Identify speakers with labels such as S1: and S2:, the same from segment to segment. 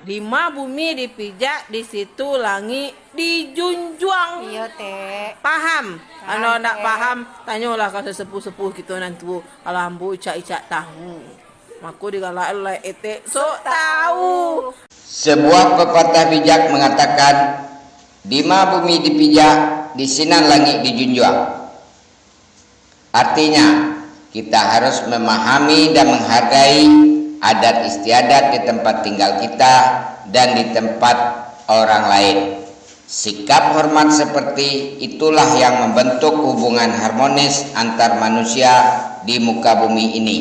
S1: Di mah bumi dipijak, di situ langit dijunjung.
S2: Iya teh.
S1: Paham?
S2: Paham,
S1: Anu ndak
S2: Teh.
S1: paham, tanyalah ke sesepuh-sepuh gitu nanti. Kalau ambu icak-icak tahu. Maku digala elek ete sok tahu.
S3: Sebuah pepatah bijak mengatakan, di mah bumi dipijak, di sinan langit dijunjung. Artinya, kita harus memahami dan menghargai adat istiadat di tempat tinggal kita dan di tempat orang lain. Sikap hormat seperti itulah yang membentuk hubungan harmonis antar manusia di muka bumi ini.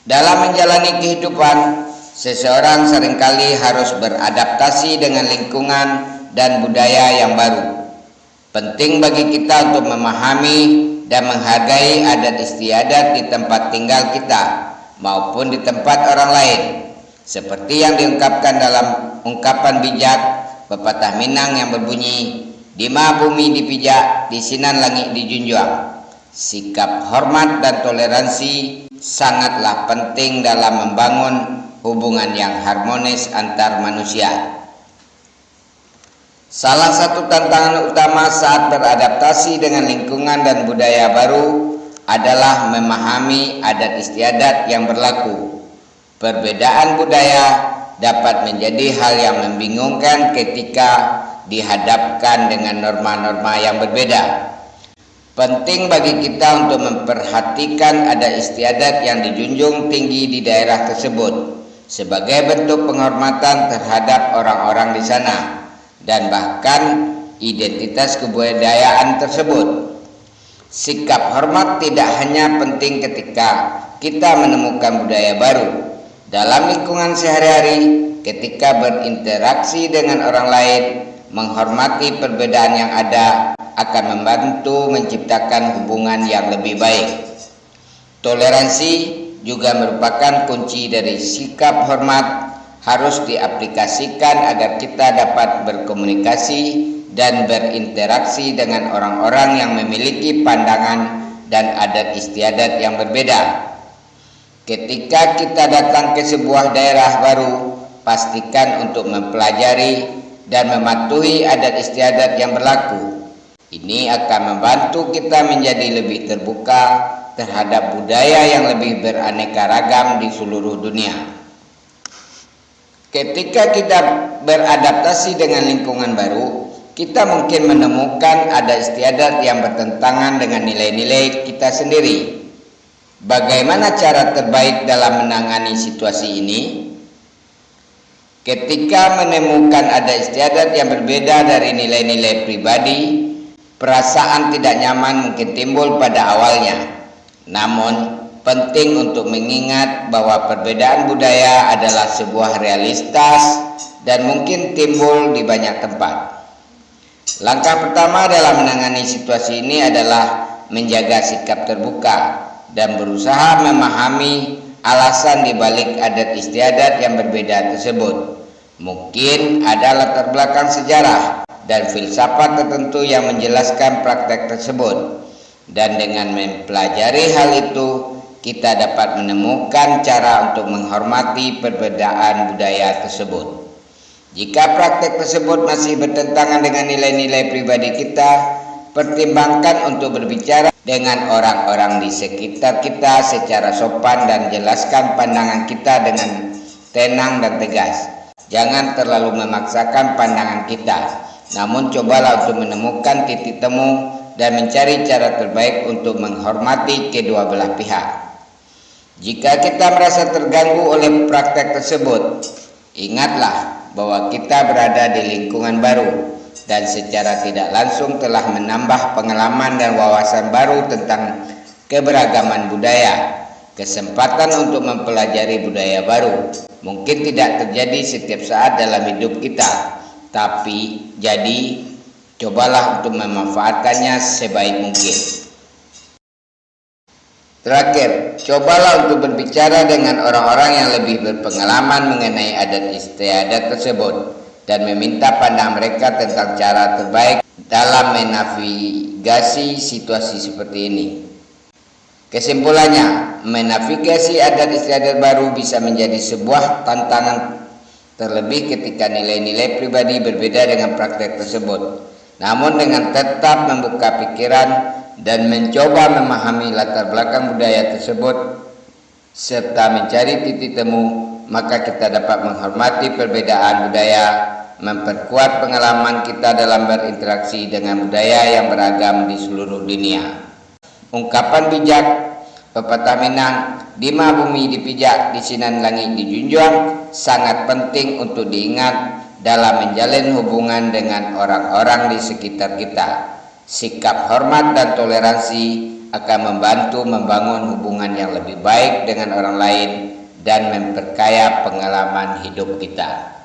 S3: Dalam menjalani kehidupan, seseorang seringkali harus beradaptasi dengan lingkungan dan budaya yang baru. Penting bagi kita untuk memahami dan menghargai adat istiadat di tempat tinggal kita maupun di tempat orang lain. Seperti yang diungkapkan dalam ungkapan bijak pepatah Minang yang berbunyi, di mah bumi dipijak, di sinan langit dijunjung. Sikap hormat dan toleransi sangatlah penting dalam membangun hubungan yang harmonis antar manusia. Salah satu tantangan utama saat beradaptasi dengan lingkungan dan budaya baru adalah memahami adat istiadat yang berlaku. Perbedaan budaya dapat menjadi hal yang membingungkan ketika dihadapkan dengan norma-norma yang berbeda. Penting bagi kita untuk memperhatikan adat istiadat yang dijunjung tinggi di daerah tersebut sebagai bentuk penghormatan terhadap orang-orang di sana dan bahkan identitas kebudayaan tersebut. Sikap hormat tidak hanya penting ketika kita menemukan budaya baru. Dalam lingkungan sehari-hari, ketika berinteraksi dengan orang lain, menghormati perbedaan yang ada akan membantu menciptakan hubungan yang lebih baik. Toleransi juga merupakan kunci dari sikap hormat, harus diaplikasikan agar kita dapat berkomunikasi dan berinteraksi dengan orang-orang yang memiliki pandangan dan adat istiadat yang berbeda. Ketika kita datang ke sebuah daerah baru, pastikan untuk mempelajari dan mematuhi adat istiadat yang berlaku. Ini akan membantu kita menjadi lebih terbuka terhadap budaya yang lebih beraneka ragam di seluruh dunia. Ketika kita beradaptasi dengan lingkungan baru, kita mungkin menemukan adat istiadat yang bertentangan dengan nilai-nilai kita sendiri. Bagaimana cara terbaik dalam menangani situasi ini? Ketika menemukan adat istiadat yang berbeda dari nilai-nilai pribadi, perasaan tidak nyaman mungkin timbul pada awalnya. Namun, penting untuk mengingat bahwa perbedaan budaya adalah sebuah realitas dan mungkin timbul di banyak tempat. Langkah pertama dalam menangani situasi ini adalah menjaga sikap terbuka dan berusaha memahami alasan dibalik adat istiadat yang berbeda tersebut. Mungkin ada latar belakang sejarah dan filsafat tertentu yang menjelaskan praktek tersebut. Dan dengan mempelajari hal itu, kita dapat menemukan cara untuk menghormati perbedaan budaya tersebut. Jika praktek tersebut masih bertentangan dengan nilai-nilai pribadi kita, pertimbangkan untuk berbicara dengan orang-orang di sekitar kita secara sopan dan jelaskan pandangan kita dengan tenang dan tegas. Jangan terlalu memaksakan pandangan kita, namun cobalah untuk menemukan titik temu dan mencari cara terbaik untuk menghormati kedua belah pihak. Jika kita merasa terganggu oleh praktek tersebut, ingatlah bahwa kita berada di lingkungan baru dan secara tidak langsung telah menambah pengalaman dan wawasan baru tentang keberagaman budaya. Kesempatan untuk mempelajari budaya baru mungkin tidak terjadi setiap saat dalam hidup kita, tapi jadi cobalah untuk memanfaatkannya sebaik mungkin. Terakhir, cobalah untuk berbicara dengan orang-orang yang lebih berpengalaman mengenai adat istiadat tersebut dan meminta pandangan mereka tentang cara terbaik dalam menavigasi situasi seperti ini. Kesimpulannya, menavigasi adat istiadat baru bisa menjadi sebuah tantangan terlebih ketika nilai-nilai pribadi berbeda dengan praktek tersebut. Namun dengan tetap membuka pikiran dan mencoba memahami latar belakang budaya tersebut serta mencari titik temu, maka kita dapat menghormati perbedaan budaya, memperkuat pengalaman kita dalam berinteraksi dengan budaya yang beragam di seluruh dunia. Ungkapan bijak pepatah Minang, di mah bumi dipijak, di sinan langit dijunjung, sangat penting untuk diingat dalam menjalin hubungan dengan orang-orang di sekitar kita. Sikap hormat dan toleransi akan membantu membangun hubungan yang lebih baik dengan orang lain dan memperkaya pengalaman hidup kita.